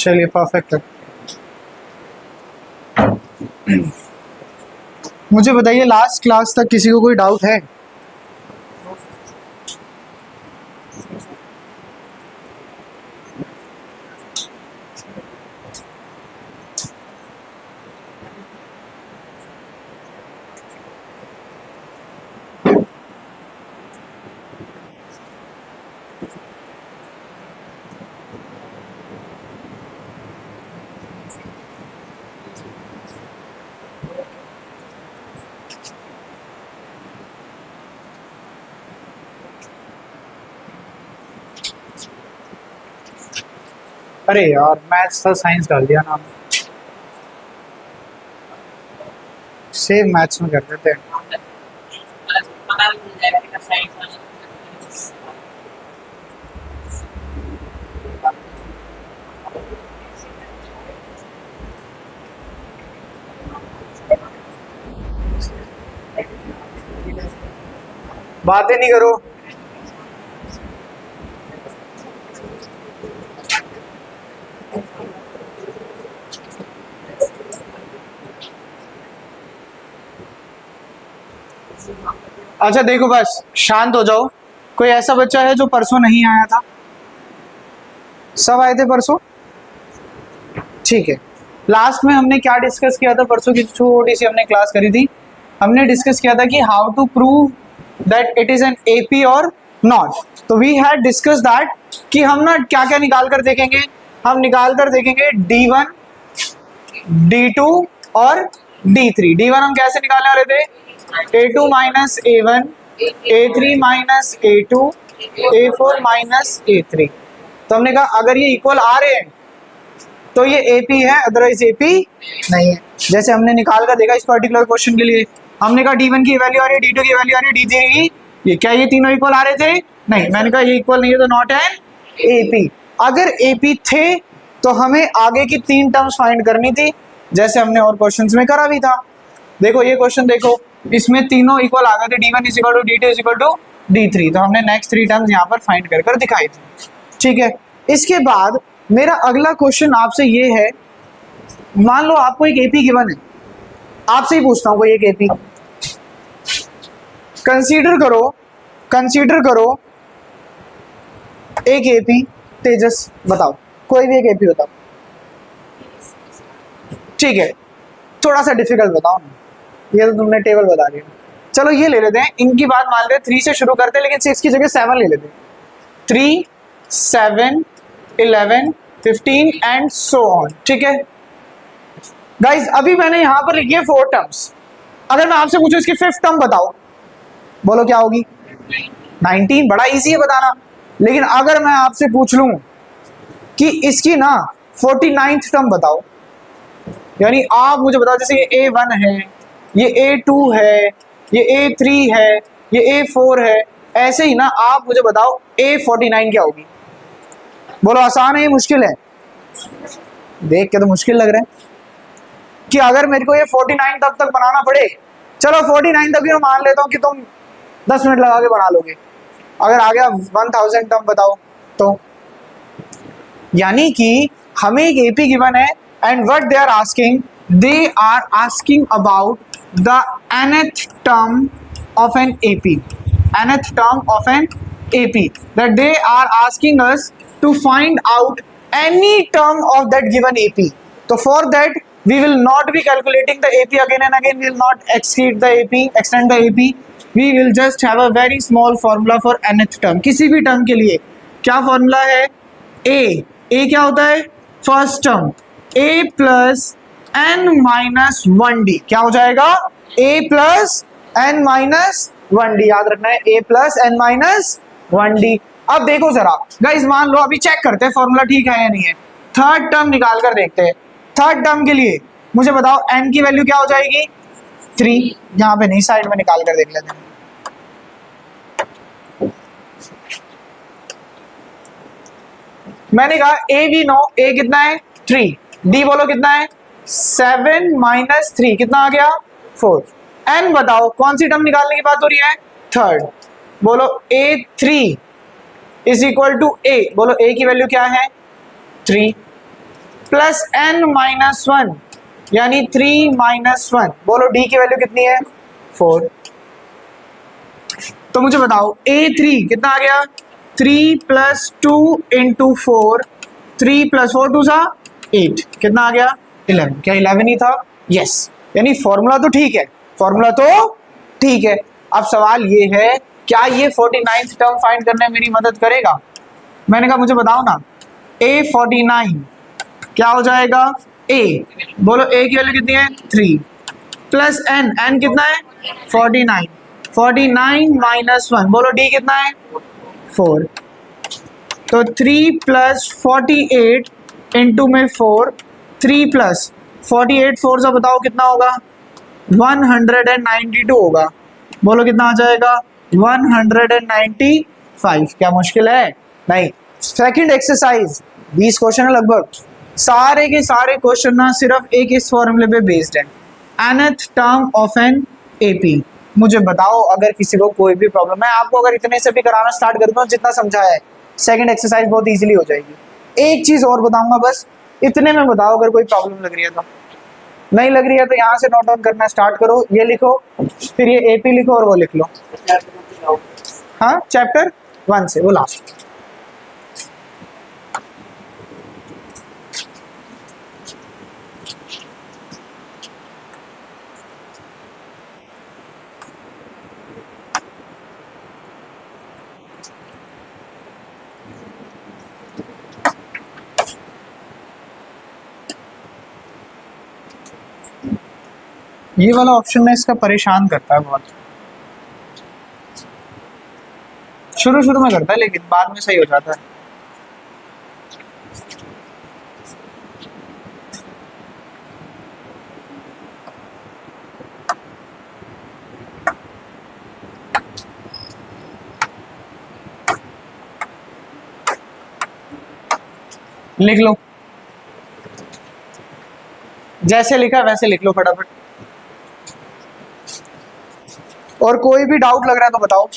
चलिए परफेक्ट है। मुझे बताइए लास्ट क्लास तक किसी को कोई डाउट है? अरे यार मैथ्स था, साइंस डाल दिया नाम। सेम मैथ्स में कर देते हैं। बातें नहीं करो। अच्छा देखो बस शांत हो जाओ। कोई ऐसा बच्चा है जो परसों नहीं आया था? सब आए थे परसों? ठीक है। लास्ट में हमने क्या डिस्कस किया था? परसों की छोटी सी हमने क्लास करी थी। हमने डिस्कस किया था कि how to prove that it is an AP और नॉट। तो वी हैड डिस्कस दैट कि हम ना क्या क्या निकाल कर देखेंगे। हम निकाल कर देखेंगे D1, D2 और D3। D1 हम कैसे निकालने वाले थे? A2 minus A1, A3 minus A2, A4 minus A3। तो हमने कहा अगर ये इक्वल आ रहे हैं तो ये AP है, अदरवाइज AP नहीं है। जैसे हमने निकाल कर देखा इस पर्टिकुलर क्वेश्चन के लिए, हमने कहा D1 की वैल्यू आ रही है, D2 की वैल्यू आ रही है, D3 की, ये क्या ये तीनों इक्वल आ रहे थे? नहीं। मैंने कहा ये इक्वल नहीं है तो नॉट एन AP। अगर AP थे तो हमें आगे की 3 टर्म्स फाइंड करनी थी, जैसे हमने और क्वेश्चंस में करा भी था। देखो ये क्वेश्चन देखो, इसमें तीनों इक्वल आ गए थे, D1 is equal to D2 is equal to D3। तो हमने नेक्स्ट 3 टर्म्स यहाँ पर फाइंड कर दिखाई थी। ठीक है। इसके बाद मेरा अगला क्वेश्चन आपसे ये है, मान लो आपको एक एपी गिवन है, आपसे ही पूछता हूं कोई एक एपी कंसीडर करो एक एपी। तेजस बताओ, कोई भी एक एपी बताओ। ठीक है, थोड़ा सा डिफिकल्ट बताओ ना, ये तो तुमने टेबल बता दिया। चलो ये ले लेते हैं, इनकी बात मान लेते हैं, 3 से शुरू करते हैं, लेकिन 6 की जगह 7 ले लेते हैं। 3, 7, 11, 15 एंड सो ऑन। ठीक है गाइज, अभी मैंने यहां पर लिखी है 4 टर्म्स। अगर मैं आपसे पूछूं इसकी 5th टर्म बताओ, बोलो क्या होगी? 19। बड़ा इजी है बताना। लेकिन अगर मैं आपसे पूछ लूं कि इसकी ना 49th टर्म बताओ, यानी आप मुझे बताओ, जैसे ये A1 है, ये A2 है, ये A3 है, ये A4 है, ऐसे ही ना आप मुझे बताओ A49 क्या होगी? बोलो आसान है ये मुश्किल है? देख के तो मुश्किल लग रहा है कि अगर मेरे को ये 49 तक बनाना पड़े, चलो 49 तक भी मैं मान लेता हूं कि तुम 10 मिनट लगा के बना लोगे। अगर आ गया 1000 टर्म बताओ तो, यानी कि हमें एक एपी गिवन है and what they are asking about the nth term of an AP, nth term of an AP, that they are asking us to find out any term of that given AP. So for that we will not be calculating the AP again and again, we will not extend the AP, we will just have a very small formula for nth term। किसी भी term के लिए क्या formula है? A क्या होता है? First term A plus n minus 1D क्या हो जाएगा? A plus n minus 1D, याद रखना है A plus n minus 1D। अब देखो जरा गाइस, मान लो अभी चेक करते हैं फॉर्मूला ठीक है या नहीं है। थर्ड टर्म निकाल कर देखते हैं। थर्ड टर्म के लिए मुझे बताओ n की वैल्यू क्या हो जाएगी? 3। यहां पे नहीं, साइड में निकाल कर देख लेते हैं। मैंने कहा A भी नो, A कितना है? 3। D बोलो कितना है? 7 माइनस 3 कितना आ गया? 4। n बताओ कौन सी टर्म निकालने की बात हो रही है? थर्ड। बोलो A3 is equal to A, बोलो A की वैल्यू क्या है? 3। प्लस n माइनस 1 यानी 3 माइनस 1। बोलो d की वैल्यू कितनी है? 4। तो मुझे बताओ a3 कितना आ गया? 3 प्लस 2 इंटू 4, 3 प्लस 4 2 सा 8, कितना आ गया? 11। क्या 11 ही था? यस। यानी फॉर्मूला तो ठीक है, फॉर्मूला तो ठीक है। अब सवाल ये है क्या ये 49th टर्म फाइंड करने में मेरी मदद करेगा? मैंने कहा मुझे बताओ ना, a49 क्या हो जाएगा? a, बोलो a की वैल्यू कितनी है? 3 प्लस n कितना है? 49, 49 माइनस 1, बोलो d कितना है? 4। तो 3 प्लस 48 इंटू में 4, 3 प्लस 48 4 से बताओ कितना होगा? 192 होगा। बोलो कितना आ जाएगा? 195। क्या मुश्किल है? नहीं। सेकंड एक्सरसाइज, 20 क्वेश्चन है लगभग, सारे के सारे क्वेश्चन ना सिर्फ एक इस फॉर्मूले पे बेस्ड है, nth term of an AP. मुझे बताओ अगर किसी को कोई भी प्रॉब्लम है, आपको अगर इतने से भी कराना स्टार्ट कर दूं जितना समझाया है, सेकंड एक्सरसाइज बहुत इजीली हो जाएगी। एक चीज और बताऊंगा बस, इतने में बताओ अगर कोई प्रॉब्लम लग रही है तो। नहीं लग रही है तो यहाँ से नोट डाउन करना स्टार्ट करो, ये लिखो, फिर ये एपी लिखो और वो लिख लो। हाँ, चैप्टर 1 से, वो लास्ट। ये वाला ऑप्शन में इसका परेशान करता है बहुत, शुरू शुरू में करता है लेकिन बाद में सही हो जाता है। लिख लो, जैसे लिखा वैसे लिख लो फटाफट। और कोई भी डाउट लग रहा है तो बताओ।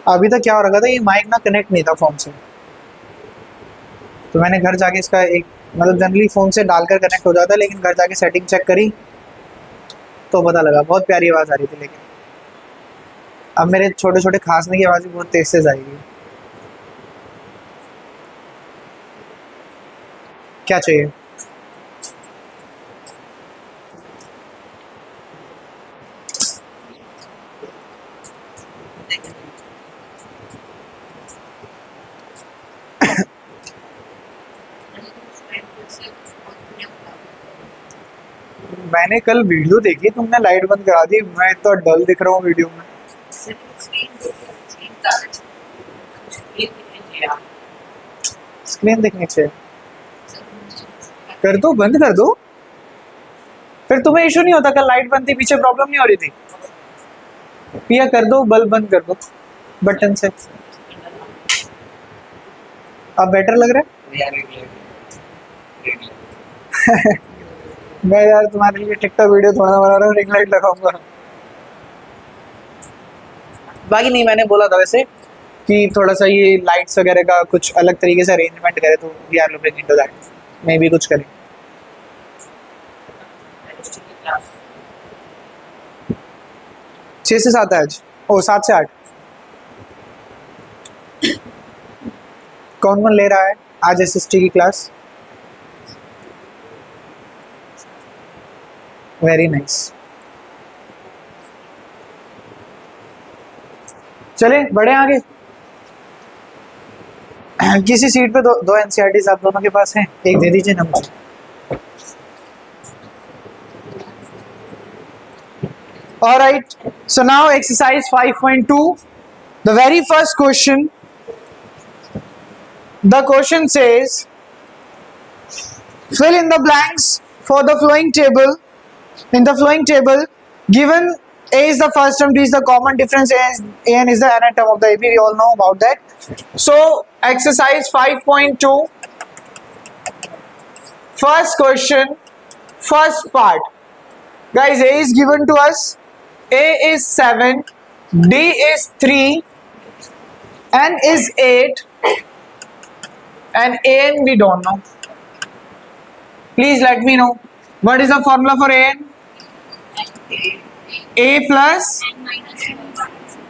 अभी तक क्या हो रखा था, ये माइक ना कनेक्ट नहीं था फोन से, तो मैंने घर जाके इसका एक मतलब जनरली फोन से डालकर कनेक्ट हो जाता है, लेकिन घर जाके सेटिंग चेक करी तो पता लगा बहुत प्यारी आवाज़ आ रही थी। लेकिन अब मेरे छोटे छोटे खांसने की आवाज़ भी बहुत तेज से जाएगी। क्या चाहिए? मैंने कल वीडियो देखी, तुमने लाइट बंद करा दी, मैं तो डल दिख रहा हूँ वीडियो में। स्क्रीन दिखनी चाहिए, कर दो, बंद कर दो, फिर तुम्हें इशू नहीं होता। कल लाइट बंद थी, पीछे प्रॉब्लम नहीं हो रही थी। पिया कर दो, बल्ब बंद कर दो बटन से। अब बेटर लग रहा है? मैं यार तुम्हारे लिए टिकटॉक वीडियो थोड़ा बना रहा हूँ, रिंग लाइट लगाऊंगा। बाकी नहीं, मैंने बोला था वैसे कि थोड़ा सा ये लाइट्स वगैरह का कुछ अलग तरीके से अरेंजमेंट करे तो we are looking into that, मे भी कुछ करें। छः से 7 है आज, ओ 7 से 8। कौन कौन ले रहा है आज एसएसटी की क्लास? Very nice. चले बढ़े आगे। किसी सीट पे दो एनसीईआरटी आप दोनों के पास हैं, एक दे दीजिए ना मुझे। Alright, so now exercise 5.2, the very first question, the question says fill in the blanks for the flowing table. In the flowing table, given A is the first term, D is the common difference, AN is the nth term of the AP, we all know about that. So exercise 5.2, first question, First part, guys, A is given to us. A is 7, D is 3, N is 8, and AN we don't know. Please let me know. What is the formula for AN? A plus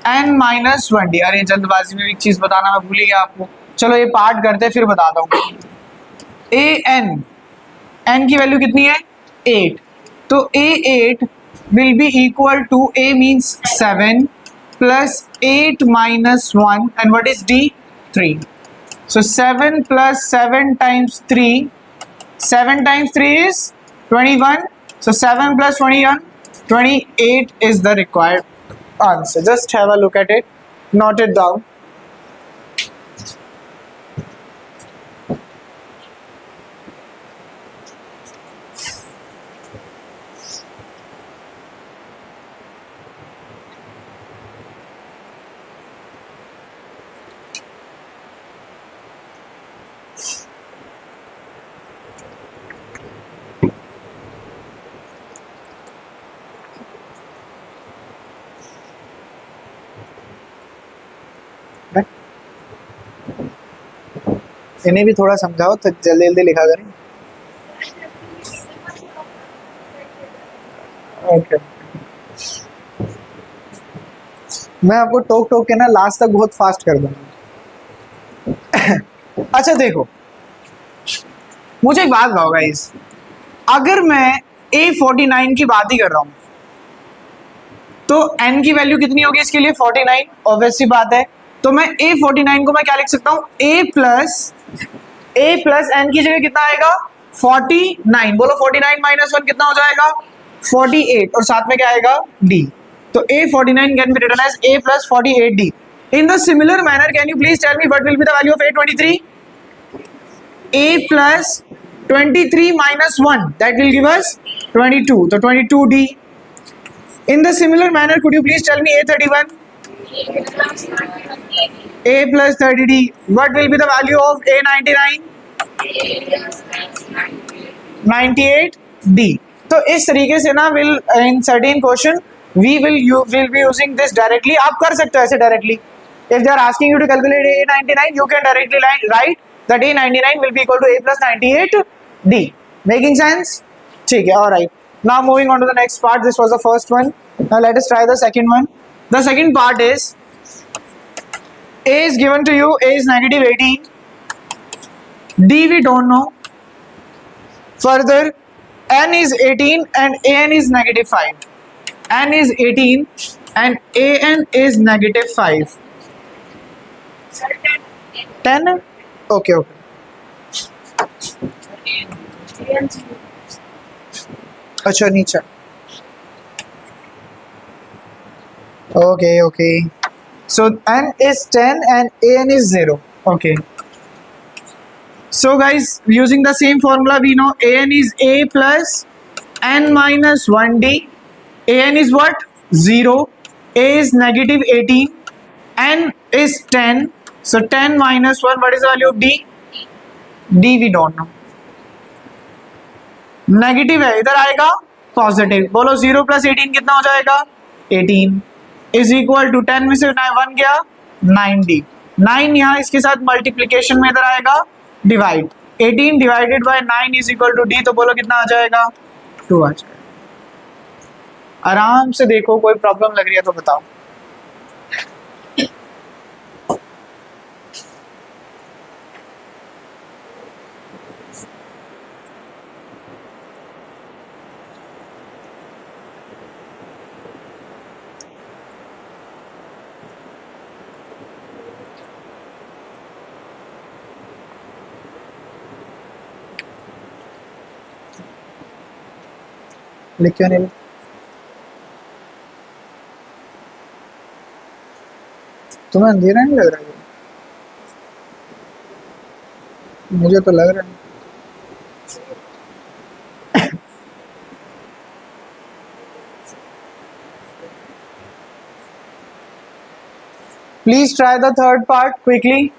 N minus 1D. अरे जल्दबाजी में एक चीज बताना मैं भूल ही गया आपको. चलो ये पार्ट करते हैं फिर बताता हूँ. AN, N की वैल्यू कितनी है? 8. तो A8 will be equal to A means 7 plus 8 minus 1, and what is D? 3. So 7 plus 7 times 3. 7 times 3 is 21. So 7 plus 21, 28 is the required answer. Just have a look at it. Note it down. इन्हें भी थोड़ा समझाओ तो जल्दी जल्दी लिखा करें. Okay. मैं आपको टोक टोक के ना लास्ट तक बहुत फास्ट कर दूंगा. अच्छा देखो, मुझे एक बात बताओ गाइस, अगर मैं A49 की बात ही कर रहा हूं तो N की वैल्यू कितनी होगी इसके लिए? 49. ऑब्वियस सी बात है. तो मैं A49 को मैं क्या लिख सकता हूं? A प्लस N की जगह कितना आएगा? 49. बोलो 49 माइनस 1 कितना हो जाएगा? 48. और साथ में क्या आएगा? D. तो A49 can be written as A plus 48D. In the similar manner can you please tell me what will be the value of A23? A plus 23 minus 1 that will give us 22. तो 22D. In the similar manner, could you please tell me A31? A plus 30D. What will be the value of A99? 98D. तो इस तरीके से ना will in certain question we will be using this directly. आप कर सकते हो ऐसे directly. If they are asking you to calculate A99, you can directly write that A99 will be equal to A plus 98D. Making sense? ठीक है. All right. Now moving on to the next part. This was the first one. Now let us try the second one. The second part is A is given to you. A is negative 18. D we don't know. Further, N is 18 and AN is negative 5. N is 18 and AN is negative 5. 10? Okay. अच्छा नीचे. Okay. So N is 10 and AN is 0. Okay. So guys, using the same formula, we know AN is A plus N minus 1D. AN is what? 0. A is negative 18. N is 10. So 10 minus 1, what is the value of D? D we don't know. Negative है, इधर आएगा positive. बोलो 0 plus 18 कितना हो जाएगा? 18 is equal to 10 में से 1 गया 9D. 9 यहाँ इसके साथ मल्टीप्लीकेशन में इधर आएगा divide. 18 divided by 9 is equal to D. तो बोलो कितना आ जाएगा? 2 आ जाएगा. आराम से देखो, कोई प्रॉब्लम लग रही है तो बताओ. लिख क्यों नहीं? तुम्हें अंधेरा नहीं लग रहा है? मुझे तो लग रहा है. Please try the third part quickly.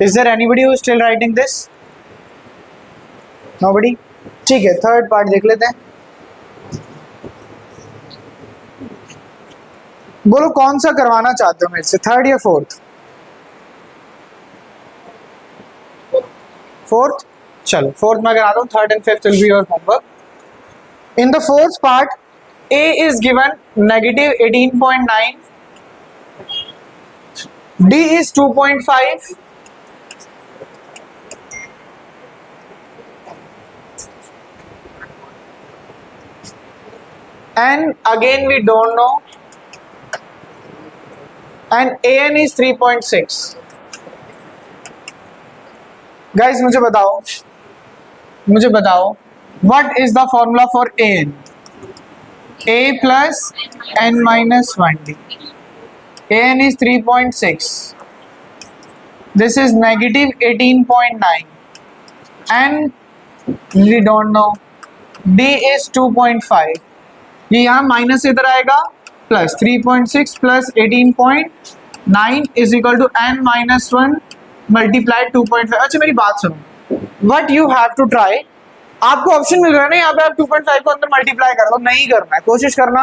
Is there anybody who is still writing this? Nobody? ठीक है, थर्ड पार्ट देख लेते हैं। बोलो कौन सा करवाना चाहते हो मेरे से, थर्ड या फोर्थ? फोर्थ, चलो फोर्थ में कराता हूँ, third and fifth will be your homework. In the fourth part A is given negative 18.9, D is 2.5, and again we don't know, and AN is 3.6. Guys मुझे बताओ what is the formula for AN? A plus n minus 1D. AN is 3.6. This is negative 18.9. And we don't know. D is 2.5. ये यहाँ minus से इधर आएगा, plus 3.6 plus 18.9 is equal to n minus 1 multiply 2.5। अच्छा मेरी बात सुनो, what you have to try, आपको ऑप्शन मिल रहा है ना यहाँ पे, आप 2.5 को अंदर मल्टीप्लाई कर दो, नहीं करना है, कोशिश करना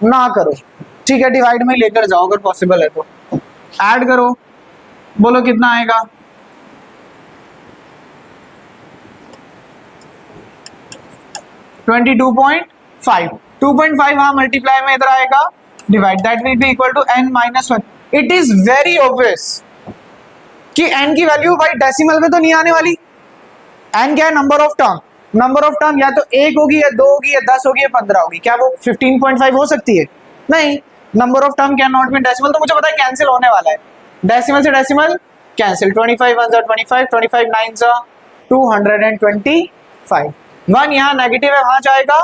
ना करो, ठीक है, डिवाइड में लेकर जाओ अगर पॉसिबल है तो। ऐड करो, बोलो कितना आएगा? ट्वेंटी 2.5 हाँ मल्टीप्लाई में इधर आएगा, divide, that will be equal to n minus 1। It is very obvious कि n की वैल्यू भाई डेसिमल में तो नहीं आने वाली। n क्या है? Number of term. Number of term या तो 1 होगी या 2 होगी या 10 होगी या 15 होगी, क्या वो 15.5 हो सकती है? नहीं, number of term can not be decimal. तो मुझे पता है कैंसिल होने वाला है, डेसिमल से डेसिमल कैंसिल, 25 1 जा 25, 25 9 जा 225, 1 यहाँ नेगेटिव है, वहां जाएगा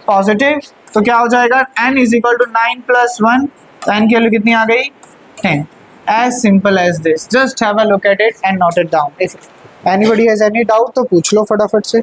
पॉजिटिव, तो क्या हो जाएगा? n is equal to 9 plus 1, n की वैल्यू कितनी आ गई? 10। As simple as this, just have a look at it and note it down. If anybody has any doubt तो पूछ लो फटाफट से।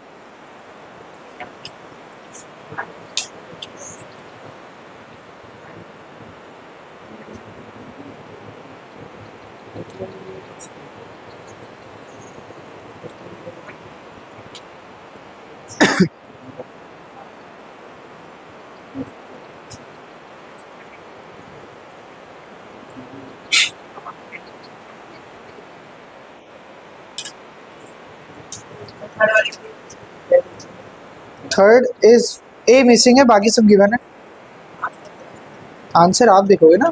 थर्ड इज ए मिसिंग है, बाकी सब गिवन है। आंसर आप देखोगे ना।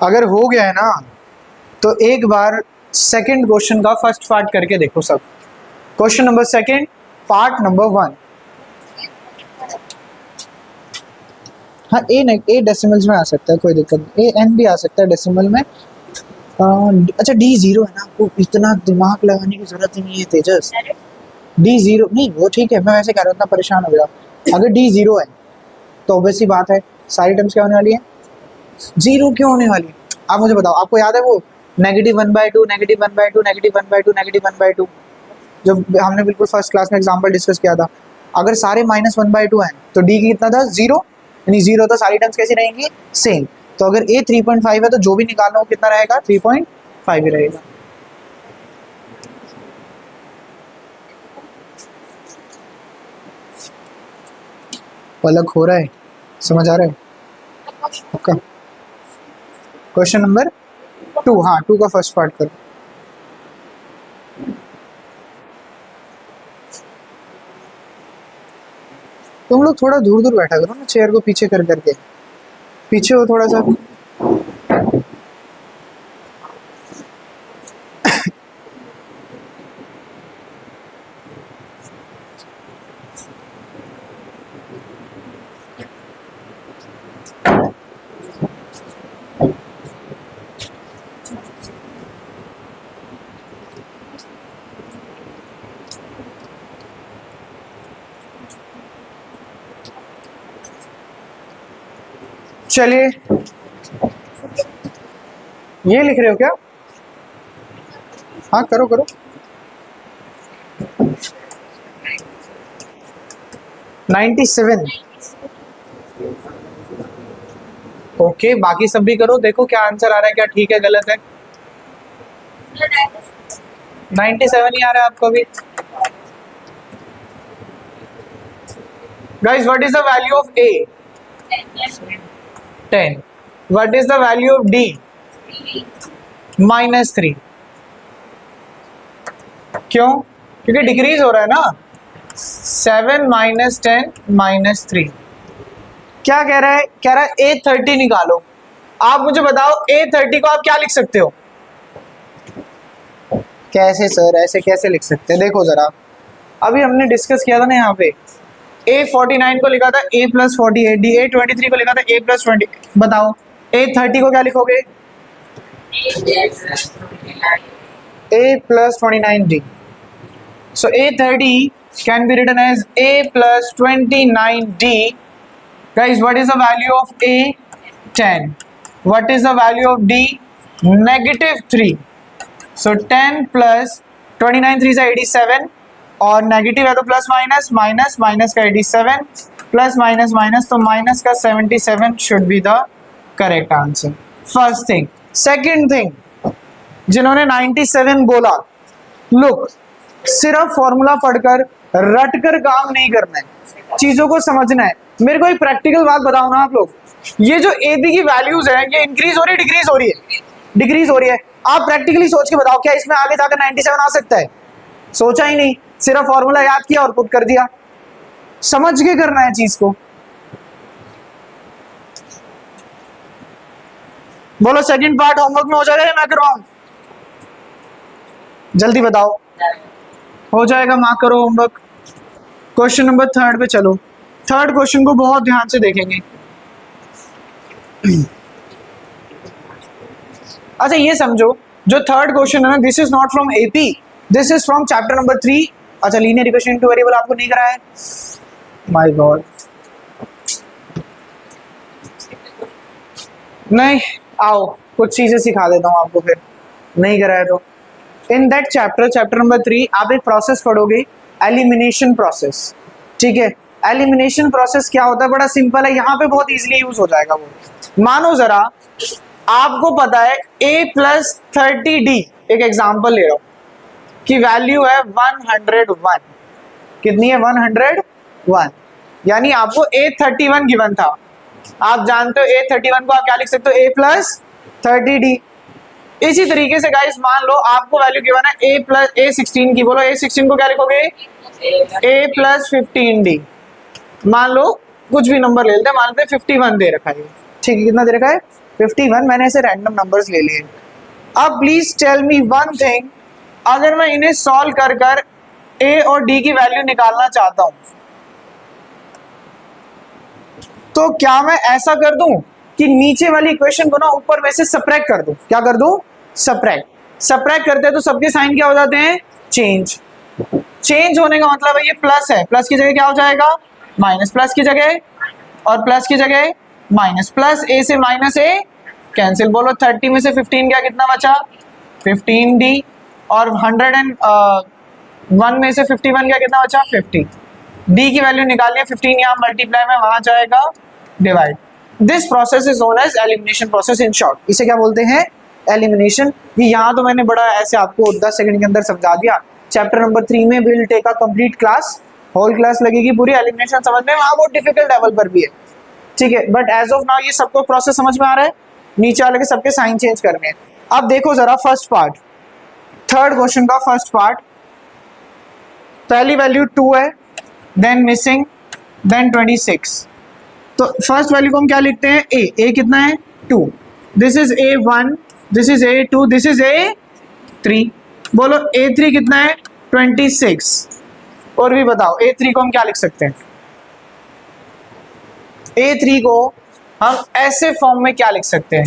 अगर हो गया है ना तो एक बार सेकंड क्वेश्चन का फर्स्ट पार्ट करके देखो सब। Question number second, part number 1। हाँ ए डेसिमल्स में आ सकता है, कोई दिक्कत नहीं, ए एन भी आ सकता है डेसिमल में। अच्छा डी जीरो है ना, आपको इतना दिमाग लगाने की जरूरत ही नहीं है तेजस। डी जीरो नहीं, वो ठीक है, मैं वैसे कह रहा हूँ, इतना परेशान हो गया। अगर डी जीरो है तो ऑब्वियस सी बात है सारी टर्म्स क्या होने वाली है? जीरो क्यों होने वाली है? आप मुझे बताओ, आपको याद है वो नेगेटिव 1/2, नेगेटिव 1/2, नेगेटिव 1/2, नेगेटिव 1/2, जब हमने बिल्कुल फर्स्ट क्लास में एग्जाम्पल डिस्कस किया था। अगर सारे -1/2 हैं तो डी कितना था? जीरो, यानी जीरो, तो सारी टर्म्स कैसी रहेंगी? सेम। तो अगर ए 3.5 है तो जो भी निकालना हो कितना रहेगा? 3.5 ही रहेगा। अलग हो रहा है, समझ आ रहा है? ओके, क्वेश्चन नंबर 2, हाँ 2 का फर्स्ट पार्ट करो। तुम लोग थोड़ा दूर दूर बैठा करो ना, चेयर को पीछे कर करके, पीछे हो थोड़ा सा। चलिए, ये लिख रहे हो क्या? हाँ करो करो। 97। ओके, बाकी सब भी करो, देखो क्या आंसर आ रहा है, क्या ठीक है गलत है। 97 ही आ रहा है आपको भी। Guys, what is the value of A? 10। What is the value of D? -3। क्यों? क्योंकि डिक्रीज हो रहा है ना। 7 - 10 - 3। क्या कह रहा है? कह रहा है A30 निकालो। आप मुझे बताओ A30 को आप क्या लिख सकते हो? कैसे सर, ऐसे कैसे लिख सकते हैं? देखो जरा, अभी हमने डिस्कस किया था ना यहाँ पे, A49 को लिखा था A+48 D, A23 को लिखा था A+20। बताओ A30 को क्या लिखोगे? A+29 D। So A30 can be written as A+29 D. Guys, what is the value of A? 10. What is the value of D? -3. So 10 plus 29 3 से 87, और नेगेटिव है तो प्लस माइनस, माइनस माइनस का 87, plus minus minus तो minus का 77 should be the correct answer. First thing. Second thing, जिन्होंने 97 बोला, look, सिर्फ फॉर्मूला पढ़कर रटकर काम नहीं करना है, चीजों को समझना है। मेरे को एक प्रैक्टिकल बात बताओ ना आप लोग, ये जो ए बी की वैल्यूज है ये इंक्रीज हो रही है, डिक्रीज हो रही है? डिक्रीज हो रही है। आप प्रैक्टिकली सोच के बताओ, क्या इसमें आगे जाकर 97 आ सकता है? सोचा ही नहीं, सिर्फ फॉर्मूला याद किया और पुट कर दिया। समझ के करना है चीज को। बोलो सेकंड पार्ट होमवर्क में हो जाएगा या मैं करवाऊं? जल्दी बताओ। हो जाएगा, मार्क करो होमवर्क। क्वेश्चन नंबर 3 पे चलो। थर्ड क्वेश्चन को बहुत ध्यान से देखेंगे। अच्छा ये समझो, जो थर्ड क्वेश्चन है ना, this is not from AP, this is from chapter number 3। अच्छा, लीनियर इक्वेशन इनटू वेरिएबल आपको नहीं कराया है? माय गॉड, नहीं, आओ कुछ चीजें सिखा देता हूँ आपको, फिर नहीं कराया तो। In that chapter, chapter number 3, आप एक प्रोसेस पढ़ोगे, एलिमिनेशन प्रोसेस। ठीक है, एलिमिनेशन प्रोसेस क्या होता है? बड़ा सिंपल है, यहाँ पे बहुत इजीली यूज हो जाएगा वो। मानो जरा आपको पता है A+30D, एक एग्जांपल ले रहा हूं, की वैल्यू है 101। कितनी है? 101। यानी आपको A31 गिवन था। आप जानते हो A31 को आप क्या लिख सकते हो? A+30D। इसी तरीके से गाइस, मान लो आपको वैल्यू गिवन है A16 की। बोलो A16 को क्या लिखोगे? A+15D। मान लो कुछ भी नंबर ले लेते हैं, मान लेते हैं 51 दे रखा है। ठीक है, कितना दे रखा है? 51। मैंने ऐसे रैंडम नंबर्स ले लिए। अब please tell me one thing, अगर मैं इन्हें सॉल्व कर कर ए और डी की वैल्यू निकालना चाहता हूं, तो क्या मैं ऐसा कर दूं कि नीचे वाली इक्वेशन को ना ऊपर में से सब्ट्रैक्ट कर दूं? क्या कर दूं? सब्ट्रैक्ट। सब्ट्रैक्ट करते हैं तो सबके साइन क्या हो जाते हैं? चेंज। चेंज होने का मतलब है ये प्लस है, प्लस की जगह क्या हो जाएगा? माइनस। प्लस की जगह और प्लस की जगह माइनस। प्लस ए से माइनस ए कैंसिल। बोलो 30 में से 15 गया, कितना बचा? 15D। और 101 में से 51 गया, कितना बचा? 50। डी की वैल्यू निकालिए, 15 यहाँ मल्टीप्लाई में, वहां जाएगा divide. This process is known as elimination process. In short इसे क्या बोलते हैं? एलिमिनेशन। ये यहाँ तो मैंने बड़ा ऐसे आपको 10 सेकंड के अंदर समझा दिया। चैप्टर नंबर 3 में will take a complete class, whole class लगेगी पूरी एलिमिनेशन समझने में। वहाँ बहुत डिफिकल्ट लेवल पर भी है, ठीक है, बट एज ऑफ नाउ ये सबको प्रोसेस समझ में आ रहा है। नीचे वाले के सबके साइन चेंज करने हैं। अब देखो जरा फर्स्ट पार्ट, थर्ड क्वेश्चन का फर्स्ट पार्ट। पहली वैल्यू 2 है, देन मिसिंग, देन 26। तो फर्स्ट वैल्यू को हम क्या लिखते हैं? ए कितना है? 2। This is A1, this is A2, this is A3। बोलो A3 कितना है? 26। और भी बताओ A3 को हम क्या लिख सकते हैं? A3 को हम ऐसे फॉर्म में क्या लिख सकते हैं?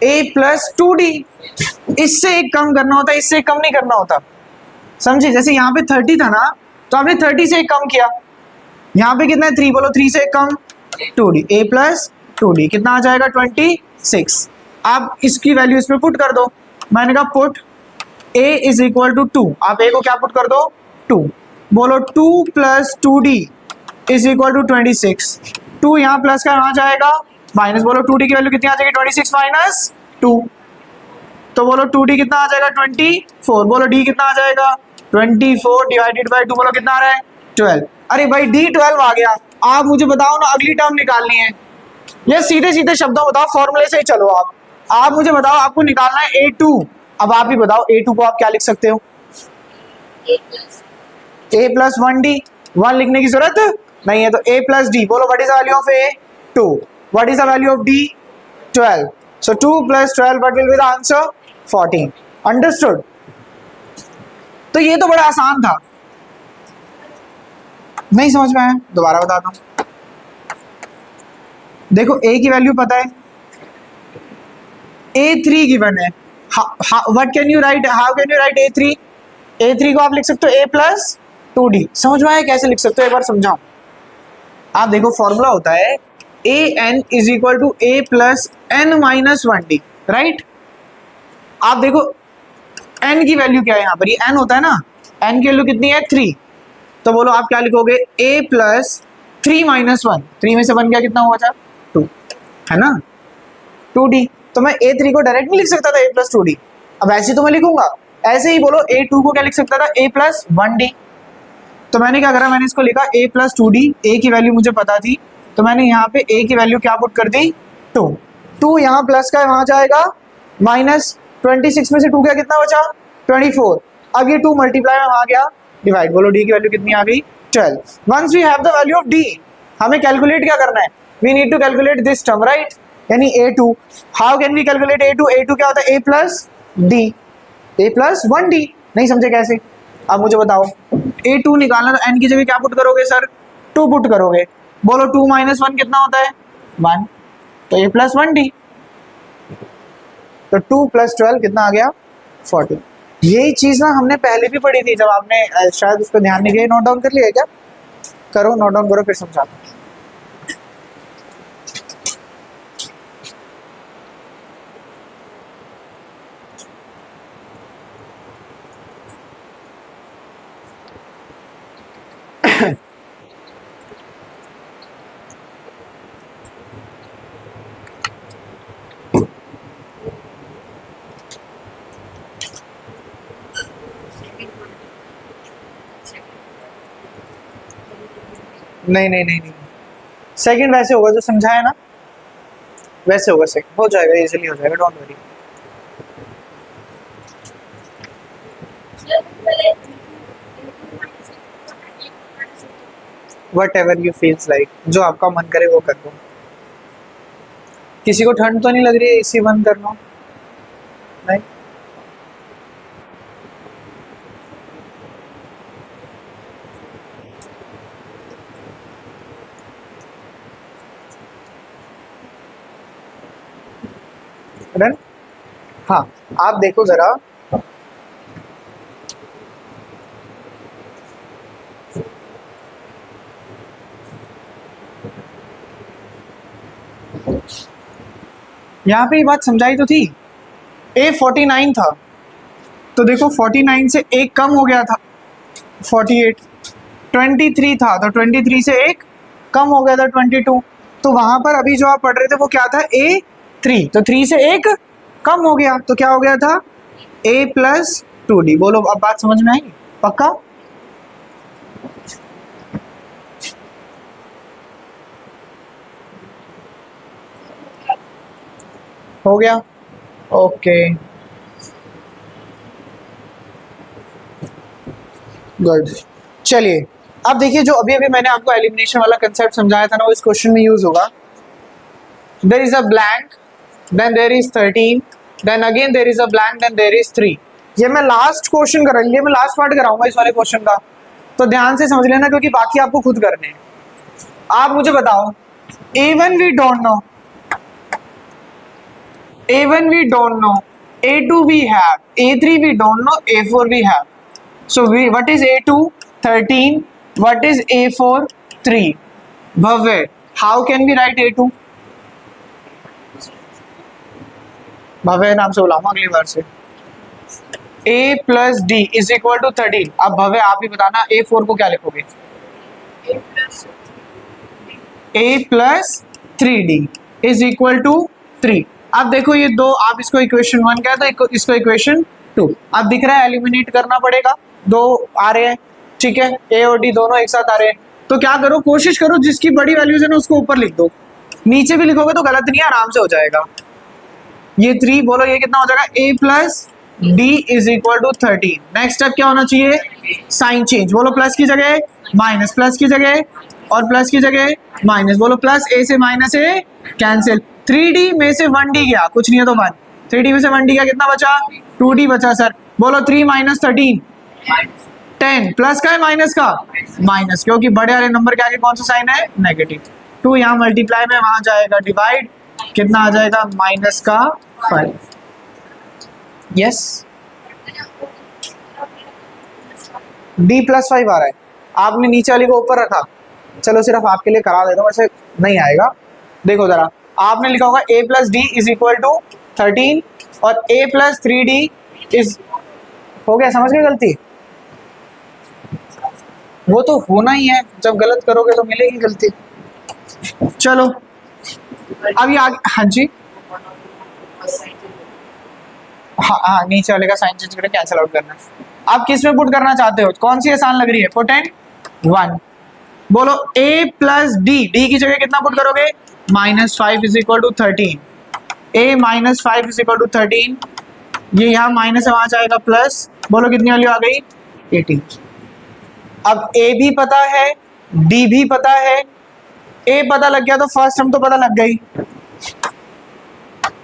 A+2D। इससे एक कम करना होता है, इससे कम नहीं करना होता, समझे? जैसे यहाँ पे 30 था ना, तो आपने 30 से एक कम किया। यहाँ पे कितना है? 3। बोलो 3 से एक कम 2D। A+2D कितना आ जाएगा? 26। आप इसकी वैल्यू इसमें पुट कर दो। मैंने कहा put a is equal to 2, आप a को क्या पुट कर दो 2, बोलो 2 plus 2d is equal to 26, 2 यहाँ प्लस का वहां जाएगा माइनस, बोलो 2d की वैल्यू कितनी आ जाएगी 26 माइनस 2, तो बोलो 2d कितना आ जाएगा 24, बोलो d कितना आ जाएगा 24 डिवाइडेड बाई 2, बोलो कितना आ रहा है 12। अरे भाई d 12 आ गया, आप मुझे बताओ ना अगली टर्म निकालनी है, ये सीधे सीधे शब्दों बताओ, फॉर्मूले से ही चलो। आप मुझे बताओ, आपको निकालना है a2, अब आप ही बताओ a2 को आप क्या लिख सकते हो, a प्लस 1d, 1 लिखने की जरूरत नहीं है, तो a प्लस d, बोलो what is the value of a 2, what is the value of d 12, so 2 plus 12 what will be the answer 14, understood. तो ये तो बड़ा आसान था, नहीं समझ में आया दोबारा बताता हूं। देखो a की वैल्यू पता है, a3 गिवन है, what can you right, how can you right a3, a3 को आप लिख सकते हो a प्लस 2d, समझ में आया कैसे लिख सकते हो, एक बार समझाओ। आप देखो फॉर्मूला होता है an is equal to a plus n minus 1d, right. आप देखो n की वैल्यू क्या है, यहाँ पर ये n होता है ना, n की वैल्यू कितनी है 3, तो बोलो आप क्या लिखोगे a प्लस 3 माइनस 1, 3 में से 1 क्या कितना हुआ था 2, है ना 2d, तो मैं a3 को डायरेक्ट नहीं लिख सकता था a प्लस 2d, अब ऐसे तो मैं लिखूंगा, ऐसे ही बोलो a2 को क्या लिख सकता था a प्लस 1d, तो मैंने क्या करा, मैंने इसको लिखा a प्लस 2d, a की वैल्यू मुझे पता थी, तो मैंने यहाँ पे a की वैल्यू क्या पुट कर दी 2, 2 यहाँ प्लस का वहां जाएगा माइनस 26 में से 2 क्या कितना बचा 24, अब ये 2 मल्टीप्लाई में वहां गया डिवाइड, बोलो d की वैल्यू कितनी आ गई 12। Once we have the value of d, हमें कैलकुलेट क्या करना है, we need to calculate this term, right, यानी a2, how can we calculate a2, a2 क्या होता है a plus d, a plus 1d, नहीं समझे कैसे, अब मुझे बताओ a2 निकालना, तो n की जगह क्या पुट करोगे सर 2 पुट करोगे, बोलो 2 माइनस 1 कितना होता है 1, तो a प्लस 1d, तो 2 प्लस 12 कितना आ गया 40। यही चीज ना हमने पहले भी पढ़ी थी, जब आपने शायद उस पर ध्यान नहीं दिया, नोट डाउन कर लिया क्या, करो नोट डाउन करो फिर समझाता हूं। नहीं नहीं नहीं नहीं, सेकंड वैसे होगा जो समझाया ना, वैसे होगा, सेकंड हो जाएगा, इजीली हो जाएगा, don't worry. Whatever you feels like, जो आपका मन करे वो कर दो। किसी को ठंड तो नहीं लग रही है एसी बंद करना, नहीं, डन। हाँ आप देखो जरा, यहाँ पे ये बात समझाई तो थी, a 49 था, तो देखो 49 से एक कम हो गया था 48, 23 था तो 23 से एक कम हो गया था 22, तो वहां पर अभी जो आप पढ़ रहे थे वो क्या था a3, तो 3 से एक कम हो गया, तो क्या हो गया था a प्लस 2d, बोलो अब बात समझ में आई पक्का। हो गया ओके गुड। चलिए अब देखिए, जो अभी अभी मैंने आपको एलिमिनेशन वाला कंसेप्ट समझाया था ना, वो इस क्वेश्चन में यूज होगा। There is a blank, then there is 13, then again there is a blank, then there is 3। ये मैं लास्ट क्वेश्चन कराऊंगा, मैं लास्ट पार्ट कराऊंगा इस वाले क्वेश्चन का, तो ध्यान से समझ लेना क्योंकि बाकी आपको खुद करने हैं। आप मुझे बताओ A1 we don't know, A1 we don't know, A2 we have, A3 we don't know, A4 we have. So what is A2? 13. What is A4? 3. Bhavya, how can we write A2? Bhavya नाम से बुलाऊंगा अगली बार से। a plus D is equal to 13। अब भवे आप ही बताना A4 को क्या लिखोगे? a plus 3d is equal to 3। अब देखो ये दो, आप इसको इक्वेशन 1 कहते हो, इसको इक्वेशन 2। अब दिख रहा है एलिमिनेट करना पड़ेगा, दो आ रहे हैं, ठीक है, a और d दोनों एक साथ आ रहे हैं। तो क्या करो, कोशिश करो जिसकी बड़ी वैल्यूज है ना उसको ऊपर लिख दो, नीचे भी लिखोगे तो गलत नहीं है, आराम से हो जाएगा। ये 3 बोलो, ये कितना हो जाएगा? a plus D is equal to 13। Next step क्या होना चाहिए? Sign change. बोलो प्लस की जगह माइनस, प्लस की जगह और प्लस की जगह माइनस। बोलो प्लस a से माइनस a कैंसिल। 3d में से 1d गया, कुछ नहीं है तो 1। 3d में से 1d गया, कितना बचा? 2d बचा सर। बोलो 3 माइनस 13 10 प्लस का है माइनस का? माइनस, क्योंकि बड़े वाले नंबर के आगे कौन सा साइन है? नेगेटिव। 2 यहाँ मल्टीप्लाई में, वहां जाएगा डिवाइड, कितना आ जाएगा? माइनस का 5। यस, d प्लस 5 आ रहा है, आपने नीचे वाली को ऊपर रखा। चलो सिर्फ आपके लिए करा देता हूँ, वैसे नहीं आएगा। देखो जरा, आपने लिखा होगा a plus D is equal to 13 और a प्लस 3d इज, हो गया? समझ गए गलती? वो तो होना ही है, जब गलत करोगे तो मिलेगी गलती। चलो अभी आगे, हाँ जी, हाँ नीचे वाले का साइन चेंज करके कैंसिल आउट करना। आप किस में पुट करना चाहते हो? कौन सी आसान लग रही है? पोटेंट 1। बोलो a प्लस डी, डी की जगह कितना पुट करोगे? -5 is equal to 13। a minus 5 is equal to 13, ये यहाँ माइनस है, वहां जाएगा प्लस। बोलो कितनी वैल्यू आ गई? 18। अब a भी पता है, d भी पता है। a पता लग गया तो फर्स्ट टर्म तो पता लग गई।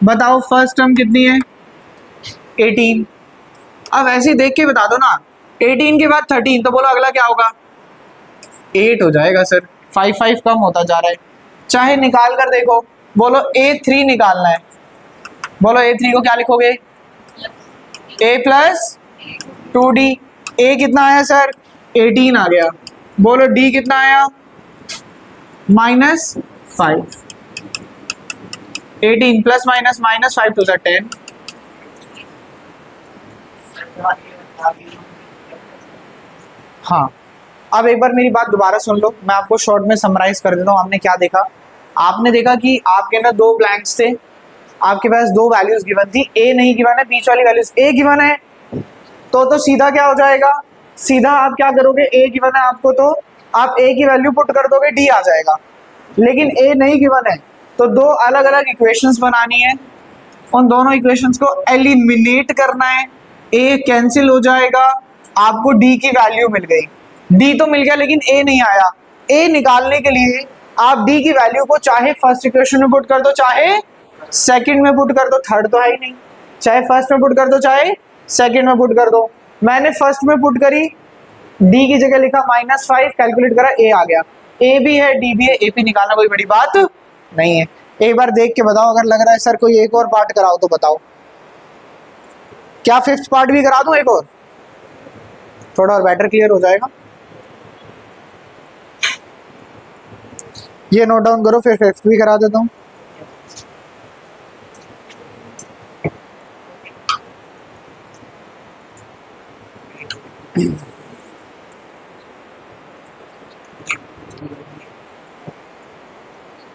बताओ फर्स्ट टर्म कितनी है? 18। अब ऐसे ही देख के बता दो ना, 18 के बाद 13, तो बोलो अगला क्या होगा? 8 हो जाएगा सर। 5 5 कम होता जा रहा है, चाहे निकाल कर देखो। बोलो a3 निकालना है, बोलो a3 को क्या लिखोगे? a plus 2d। a कितना आया सर? 18 आ गया। बोलो d कितना आया? -5। 18 प्लस माइनस -5 टू 10। हाँ, अब एक बार मेरी बात दोबारा सुन लो, मैं आपको शॉर्ट में समराइज कर देता हूँ। हमने क्या देखा? आपने देखा कि आपके ना दो ब्लैंक्स थे, आपके पास दो वैल्यूज गिवन थी, a नहीं गिवन है, बीच वाली वैल्यूज a गिवन है। तो सीधा क्या हो जाएगा? सीधा आप क्या करोगे? a गिवन है आपको, तो आप a की वैल्यू पुट कर दोगे, d आ जाएगा। लेकिन a नहीं गिवन है, तो दो अलग अलग इक्वेशंस बनानी है, उन दोनों इक्वेशंस को एलिमिनेट करना है। a कैंसिल हो जाएगा, आपको d की वैल्यू मिल गई। d तो मिल गया लेकिन a नहीं आया। a निकालने के लिए आप d की वैल्यू को चाहे फर्स्ट इक्वेशन में पुट कर दो, चाहे सेकंड में पुट कर दो, थर्ड तो है ही नहीं। चाहे फर्स्ट में पुट कर दो, चाहे सेकंड में पुट कर दो। मैंने फर्स्ट में पुट करी, d की जगह लिखा -5, कैलकुलेट करा, a आ गया। a भी है, d भी है, a p निकालना कोई बड़ी बात नहीं है। एक बार देख के बताओ, अगर लग रहा है सर कोई एक और पार्ट कराओ तो बताओ। क्या फिफ्थ पार्ट भी करा दूं एक और? थोड़ा और बेटर क्लियर हो जाएगा। ये नोट डाउन करो, फिर फिफ्थ भी करा देता हूँ।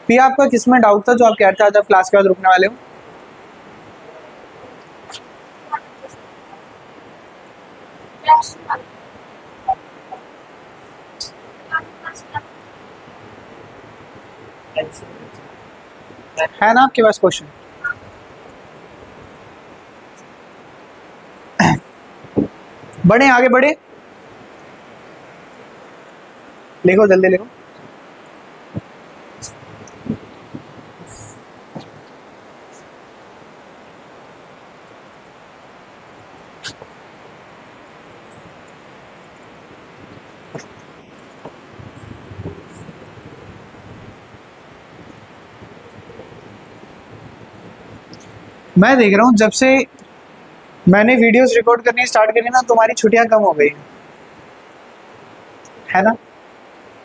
फिर आपका किसमें डाउट था जो आप कह रहे थे आज आप क्लास के बाद रुकने वाले हो? है ना आपके पास क्वेश्चन? बढ़े आगे बढ़े, लिखो जल्दी लिखो। मैं देख रहा हूँ जब से मैंने वीडियोस रिकॉर्ड करनी स्टार्ट करी ना, तुम्हारी छुट्टियां कम हो गई है ना?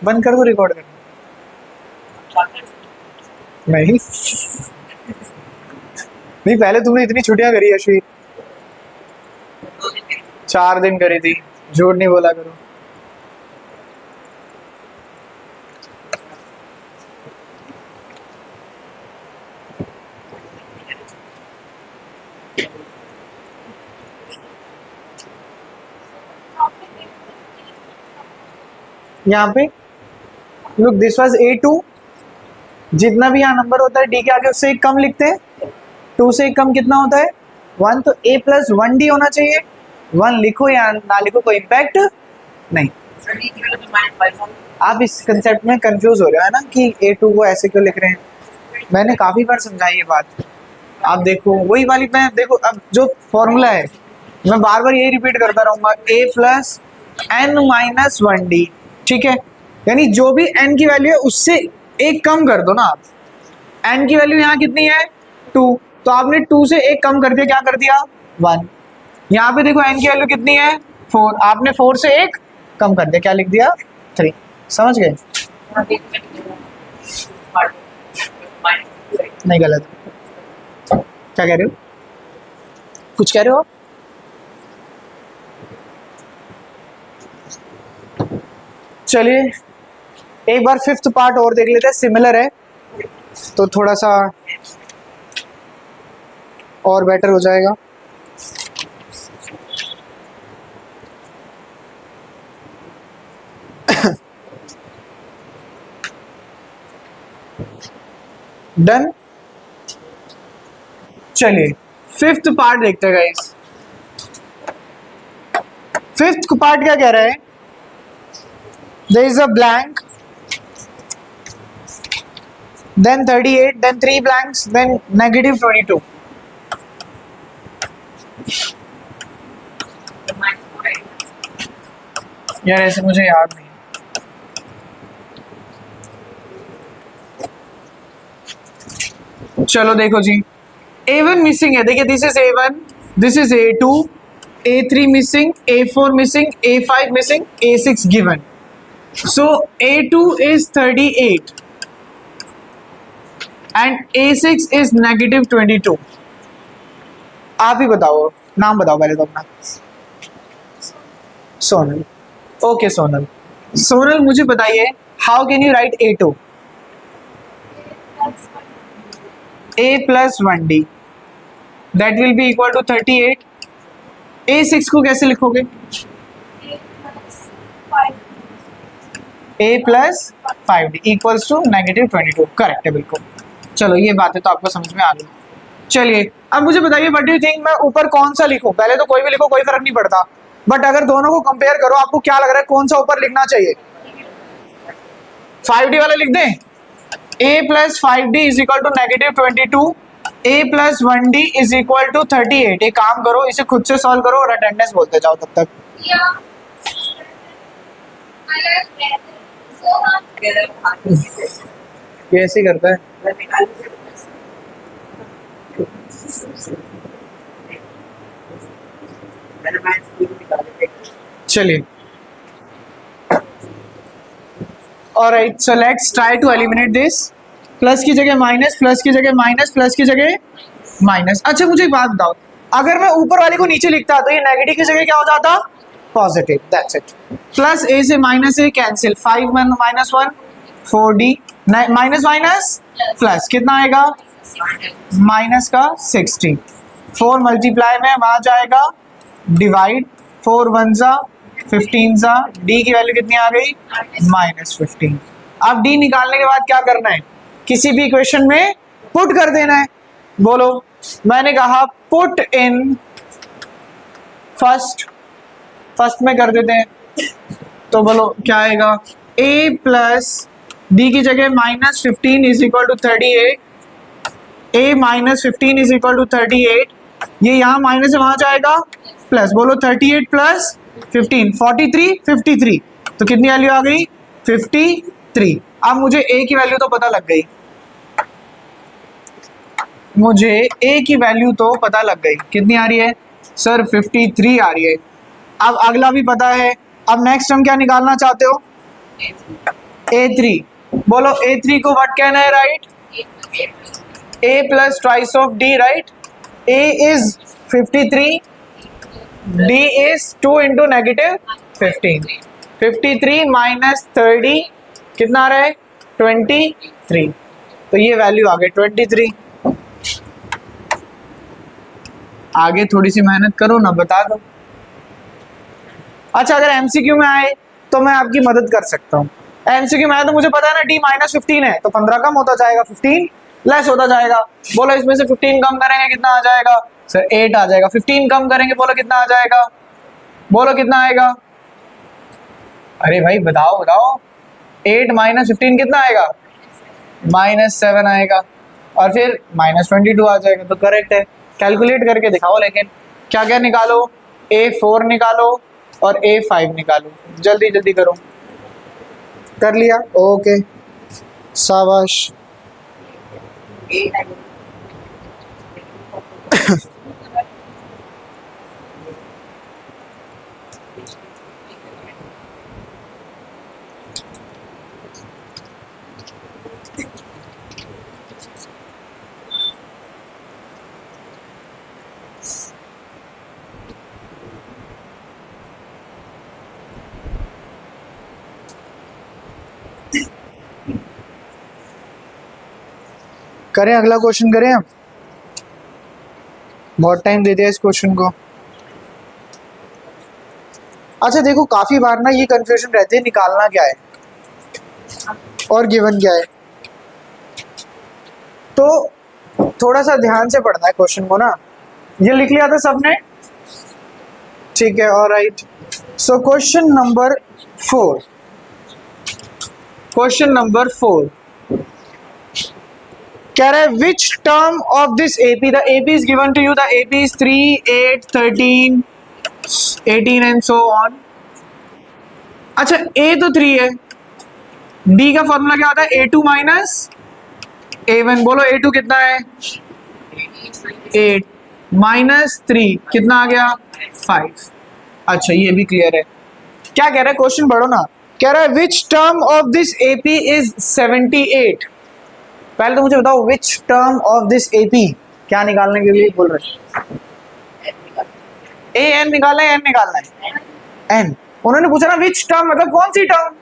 बंद कर दो रिकॉर्ड करना। नहीं नहीं, पहले तुमने इतनी छुट्टियां करी अश्विन। 4 दिन करी थी, झूठ नहीं बोला करो। यहाँ पे लुक दिस वाज A2, जितना भी यहाँ नंबर होता है डी के आगे उससे एक कम लिखते हैं, 2 से एक कम कितना होता है 1, तो A प्लस 1D होना चाहिए। 1 लिखो या ना लिखो कोई इम्पैक्ट नहीं। आप इस कंसेप्ट में कंफ्यूज हो रहे हो है ना कि A2 को ऐसे क्यों लिख रहे हैं, मैंने काफ़ी बार समझाई ये बात। आप देखो वही वाली, मैं देखो अब जो फॉर्मूला है मैं बार बार यही रिपीट करता रहूँगा, A plus n minus 1D, ठीक है। यानी जो भी n की वैल्यू है उससे एक कम कर दो ना आप। n की वैल्यू यहाँ कितनी है 2, तो आपने 2 से एक कम कर दिया, क्या कर दिया 1। यहाँ पे देखो n की वैल्यू कितनी है 4, आपने 4 से एक कम कर दिया, क्या लिख दिया 3। समझ गए? नहीं गलत, क्या कह रहे हो, कुछ कह रहे हो? चलिए एक बार 5th पार्ट और देख लेते हैं, सिमिलर है तो थोड़ा सा और बेटर हो जाएगा। डन। चलिए 5th पार्ट देखते हैं गाइस। 5th पार्ट क्या कह रहा है, there is a blank, then 38, then 3 blanks, then negative 22। यार ऐसे मुझे याद नहीं। चलो देखो जी, A1 मिसिंग है, देखिए this is A1, this is A2, A3 missing, A4 missing, A5 missing, A6 given. So A2 is 38 and A6 is negative 22। आप ही बताओ, नाम बताओ पहले तो अपना। सोनल, ओके सोनल। सोनल मुझे बताइए how can you right A2? A plus 1D that will be equal to 38। A6 को कैसे लिखोगे? A plus 5D equals to negative 22। Correct है बिल्कुल। चलो ये बात है तो आपको समझ में आ गई। चलिए अब मुझे बताइए व्हाट डू यू थिंक, मैं ऊपर कौन सा लिखूं? पहले तो कोई भी लिखो, कोई फर्क नहीं पड़ता, बट अगर दोनों को कंपेयर करो आपको क्या लग रहा है कौन सा ऊपर लिखना चाहिए? 5D वाला लिख दें। A plus 5D is equal to negative 22, A plus 1D is equal to 38। एक काम करो, इसे खुद से सॉल्व करो और अटेंडेंस बोलते जाओ तब तक। ये ऐसे करता है। चलिए alright, so let's try to eliminate this. Plus की जगह माइनस, प्लस की जगह माइनस, प्लस की जगह माइनस। अच्छा मुझे एक बात बताओ, अगर मैं ऊपर वाले को नीचे लिखता तो ये नेगेटिव की जगह क्या हो जाता? Positive. That's it. Plus A से minus A cancel, 5 minus 1 4D, minus minus plus कितना आएगा? माइनस का 60। 4 मल्टीप्लाई में वहां जाएगा डिवाइड, 4 1 जा 15 जा, डी की वैल्यू कितनी आ गई? -15। अब डी निकालने के बाद क्या करना है? किसी भी इक्वेशन में पुट कर देना है। बोलो, मैंने कहा पुट इन फर्स्ट में कर देते हैं, तो बोलो क्या आएगा? a प्लस डी की जगह -15 is equal to 38, a -15 is equal to 38, ये यहाँ माइनस है वहां जाएगा प्लस। बोलो 38 प्लस 15 43, 53, तो कितनी वैल्यू आ गई? 53। अब मुझे a की वैल्यू तो पता लग गई, मुझे a की वैल्यू तो पता लग गई, कितनी आ रही है सर? 53 आ रही है। अब अगला भी पता है, अब नेक्स्ट हम क्या निकालना चाहते हो? A3। बोलो A3 को व्हाट कहना है? Right, a plus twice of d, right. a is 53 D is 2 into negative 15. 53 minus 30 कितना आ रहा है 23. तो ये वैल्यू आ गई 23. आगे थोड़ी सी मेहनत करो ना, बता दो. अच्छा, अगर एमसीक्यू में आए तो मैं आपकी मदद कर सकता हूँ. एमसीक्यू में आए तो मुझे पता है ना D माइनस 15 है, तो 15 कम होता जाएगा, 15 लेस होता जाएगा. बोलो इसमें से 15 कम करेंगे कितना आ जाएगा सर? 8 आ जाएगा. 15 कम करेंगे, बोलो कितना आ जाएगा? बोलो कितना आएगा? अरे भाई बताओ बताओ. 8 माइनस 15 कितना आएगा? -7 आएगा. और फिर -22 आ जाएगा. तो करेक्ट है. कैलकुलेट करके दिखाओ. लेकिन क्या क्या निकालो? A4 निकालो और A5 निकालो. जल्दी जल्दी करो. कर लिया? ओके, शाबाश. करें अगला क्वेश्चन करें हम. बहुत टाइम दे दिया इस क्वेश्चन को. अच्छा देखो, काफी बार ना ये कंफ्यूजन रहती है निकालना क्या है और गिवन क्या है. तो थोड़ा सा ध्यान से पढ़ना है क्वेश्चन को ना. ये लिख लिया था सबने? ठीक है, alright. So question number 4. Question number 4 कह रहा है which term of this AP, the AP is given to you, the AP is 3, 8, 13, 18 and so on. अच्छा, ए तो 3 है. डी का फॉर्मूला क्या होता है? A2 minus A1. बोलो A2 कितना है? 8 माइनस 3 कितना आ गया? 5. अच्छा, ये भी क्लियर है. क्या कह रहा है क्वेश्चन? पढ़ो ना. कह रहा है which term of this AP is 78. पहले तो मुझे बताओ विच टर्म ऑफ दिस एपी क्या निकालने के लिए बोल रहे हैं? ए एन निकालना है, एन निकालना है? एन. उन्होंने पूछा ना विच टर्म मतलब कौन सी टर्म.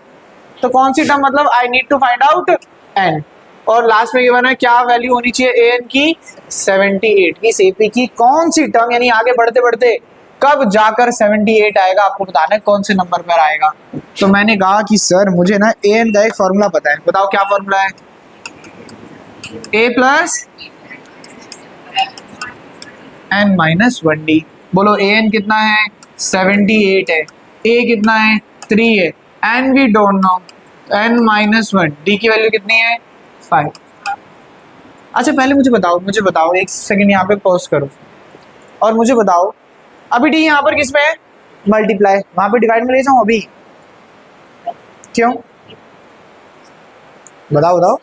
तो कौन सी टर्म मतलब I need to find out n. और लास्ट में गिवन है क्या वैल्यू होनी चाहिए ए एन की? 78. इस एपी की कौन सी टर्म, यानी आगे बढ़ते बढ़ते कब जाकर 78 आएगा, आपको बताना है कौन से नंबर पर आएगा. तो मैंने कहा कि सर मुझे ना ए एन का एक फॉर्मूला पता है. बताओ क्या फॉर्मूला है? A plus n minus 1D. बोलो ए एन कितना है? 78 है. ए कितना है? 3 है. N we don't know. N minus 1. D की वैल्यू कितनी है? 5. अच्छा पहले मुझे बताओ एक सेकंड यहाँ पे पॉज करो और मुझे बताओ अभी डी यहाँ पर किस में है? मल्टीप्लाई. वहां पे डिवाइड में ले जाऊं अभी? क्यों? बताओ बताओ.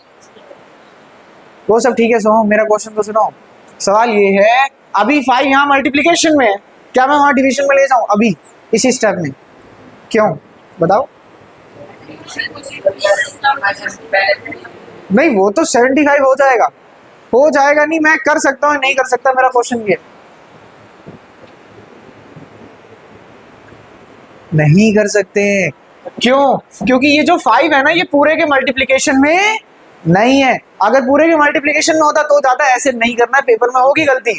वो सब ठीक है, सुनो मेरा क्वेश्चन तो सुनो. सवाल ये है अभी 5 यहाँ मल्टीप्लिकेशन में है, क्या मैं वहां डिवीजन में ले जाऊं अभी इसी स्टेप में? क्यों? बताओ. नहीं, वो तो 75 हो जाएगा. हो जाएगा नहीं, मैं कर सकता हूँ नहीं कर सकता, मेरा क्वेश्चन ये. नहीं कर सकते. क्यों? क्योंकि ये जो 5 है ना ये पूरे के मल्टीप्लिकेशन में नहीं है. अगर पूरे के मल्टीप्लिकेशन में होता तो जाता. ऐसे नहीं करना है, पेपर में होगी गलती.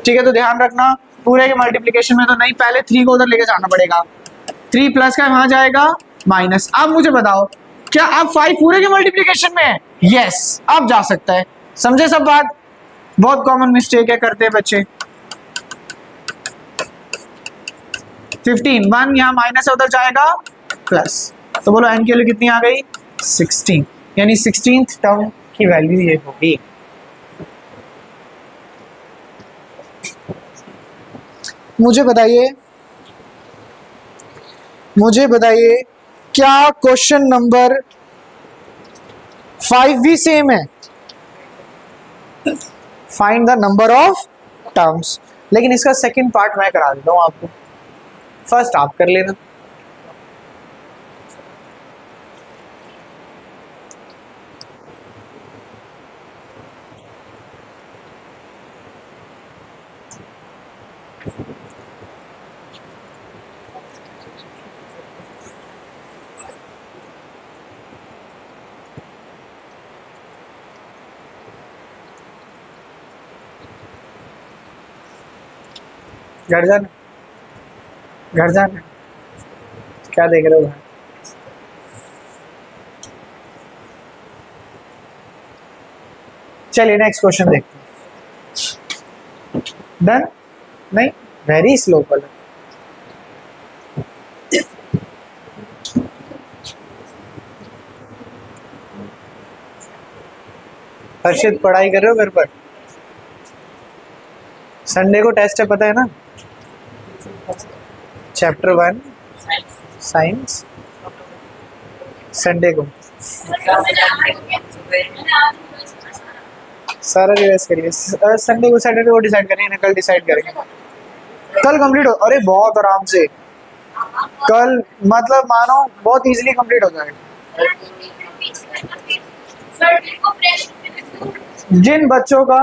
ठीक है, तो ध्यान रखना पूरे के मल्टीप्लिकेशन में तो नहीं. पहले 3 को उधर लेके जाना पड़ेगा. 3 प्लस का वहां जाएगा माइनस. अब मुझे बताओ क्या अब 5 पूरे के मल्टीप्लिकेशन में है? यस, अब जा सकता है. समझे सब बात? बहुत कॉमन मिस्टेक है करते हैं बच्चे. 15 1 यहाँ माइनस है, उधर जाएगा प्लस. तो बोलो एन की वैल्यू कितनी आ गई? 16. यानी 16th टर्म की वैल्यू ये होगी. मुझे बताइए क्या क्वेश्चन नंबर 5 भी सेम है? Find the number of terms. लेकिन इसका सेकंड पार्ट मैं करा देता हूं आपको, फर्स्ट आप कर लेना. घर जाना, घर जाना, क्या देख रहे हो भाई? चलिए नेक्स्ट क्वेश्चन देखते हैं। डन? नहीं, वेरी स्लो कलर। हर्षित पढ़ाई कर रहे हो घर पर? संडे को टेस्ट है पता है ना? चैप्टर 1 साइंस संडे को सारा रिवाइज करिए। संडे को सैटरडे को डिसाइड करेंगे ना, कल डिसाइड करेंगे। कल कंप्लीट हो, अरे बहुत आराम से कल, मतलब मानो बहुत इजीली कंप्लीट हो जाएगा। जिन बच्चों का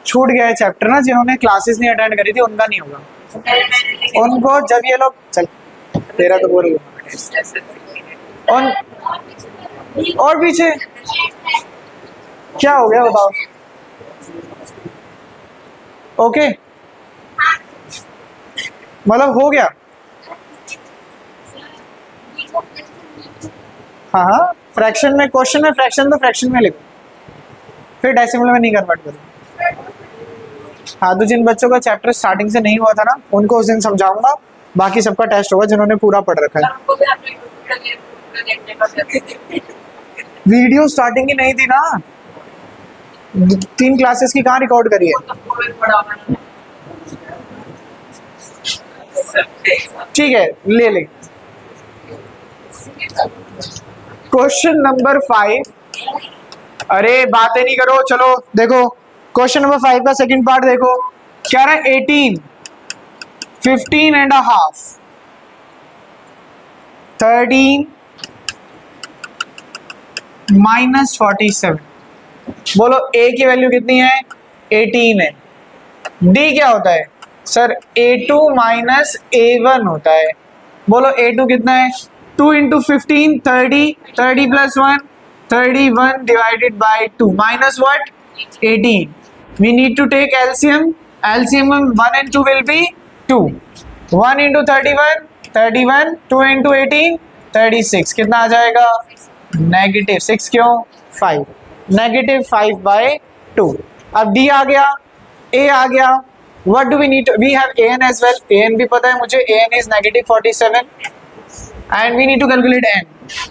छूट गया है चैप्टर ना, जिन्होंने क्लासेस नहीं अटेंड करी थी, उनका नहीं होगा। उनको जब ये लोग चल, तेरा तो बोल और पीछे क्या हो गया बताओ? ओके मतलब हो गया। हाँ हाँ, फ्रैक्शन में, क्वेश्चन में फ्रैक्शन तो फ्रैक्शन में लिखो, फिर डेसिमल में नहीं कन्वर्ट करो। हाँ, तो जिन बच्चों का चैप्टर स्टार्टिंग से नहीं हुआ था ना, उनको उस दिन समझाऊंगा, बाकी सबका टेस्ट होगा जिन्होंने पूरा पढ़ रखा है। वीडियो स्टार्टिंग ही नहीं थी ना, 3 क्लासेस की कहाँ रिकॉर्ड करी है? ठीक है, ले ले। Question number 5। अरे बातें नहीं करो, चलो देखो क्वेश्चन नंबर 5 का सेकंड पार्ट देखो। क्या रहा है? 18, 15 एंड हाफ, 13 माइनस 47। बोलो a की वैल्यू कितनी है? 18 है। d क्या होता है सर? a2 माइनस a1 होता है। बोलो a2 कितना है? 2 into 15, 30, 30 plus 1, 31 divided by 2 minus what? 18। We need to take LCM. LCM 1 and 2 will be 2। 1 into 31, 31, 2 into 18, 36। कितना आ जाएगा? नेगेटिव 6 क्यों? 5, नेगेटिव 5/2। अब d आ गया, a आ गया। What do we need to? We have an as well. an भी पता है मुझे, an is negative 47 and we need to calculate n.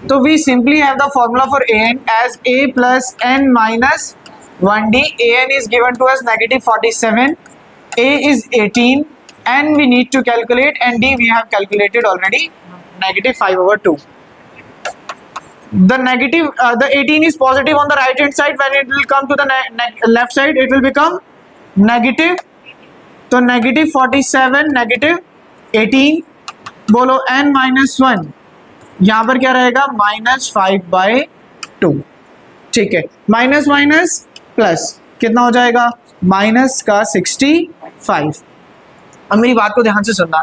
So we simply have the formula for an as a plus n minus 1d. an is given to us negative 47, a is 18, n we need to calculate, and d we have calculated already, negative 5/2. The negative, the 18 is positive on the right hand side. When it will come to the left side, it will become negative. तो negative 47, negative 18। बोलो n minus 1, यहाँ पर क्या रहेगा? Minus 5/2। ठीक है, minus minus plus कितना हो जाएगा? माइनस का 65। अब मेरी बात को ध्यान से सुनना,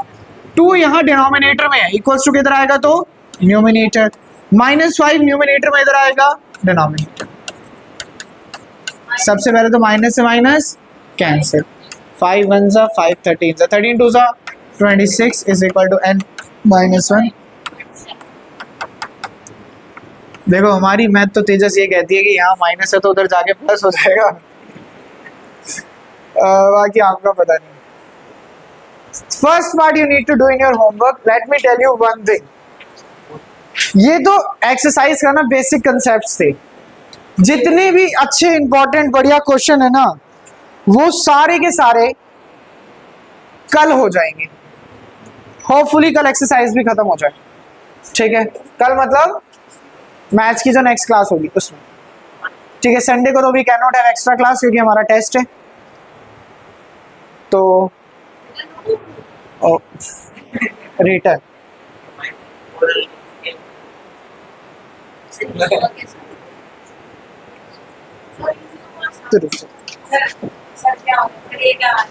2 यहाँ डिनोमिनेटर में है, इक्वल्स टू किधर आएगा? तो न्यूमिनेटर। -5 न्यूमिनेटर में इधर आएगा डिनोमिनेटर। सबसे पहले तो माइनस से माइनस कैंसिल, 5 1 जा 5, 13 जा 13 2 जा 26 is equal to n minus 1। देखो हमारी मैथ तो तेजस ये कहती है कि यहाँ माइनस है तो उधर जाके प्लस हो जाएगा। बाकी आपका पता नहीं। First part you need to do in your homework. Let me tell you one thing, ये तो एक्सरसाइज का ना बेसिक कंसेप्ट्स थे। जितने भी अच्छे इंपॉर्टेंट बढ़िया क्वेश्चन है ना, वो सारे के सारे कल हो जाएंगे। होपफुली कल एक्सरसाइज भी खत्म हो जाए। ठीक है, कल मतलब मैथ्स की जो नेक्स्ट क्लास होगी उसमें। ठीक है, संडे को तो we can not have extra class क्योंकि हमारा टेस्ट है। तो रिटर्न सर क्या होगा?